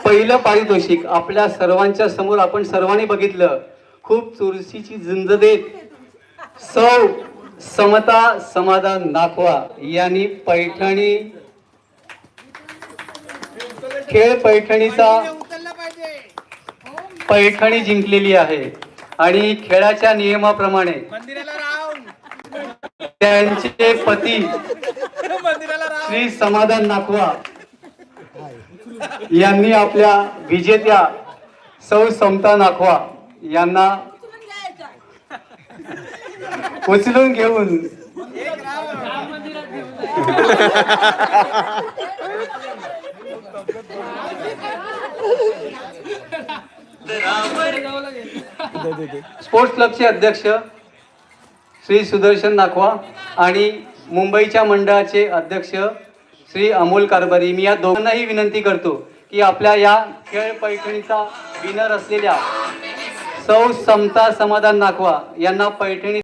पहिलं पारितोषिक आपल्या सर्वांच्या समोर आपण सर्वांनी बघितलं. खूप चुरशीची झुंज देत सौ समता समाधान नाखवा यांनी पैठणी खेळ पैठणी जिंकलेली आहे आणि खेळाच्या नियमाप्रमाणे त्यांचे पती श्री समाधान नाखवा यांनी आपल्या विजेत्या सौ समता नाखवा यांना उचलून घेऊन स्पोर्ट्स क्लबचे अध्यक्ष श्री सुदर्शन नाखवा आणि मुंबईच्या मंडळाचे अध्यक्ष श्री अमोल कारभारी, मी या दोघांनाही विनंती करतो की आपल्या या खेळ पैठणीचा विनर असलेल्या सौ समता समाधान नाखवा यांना पैठणी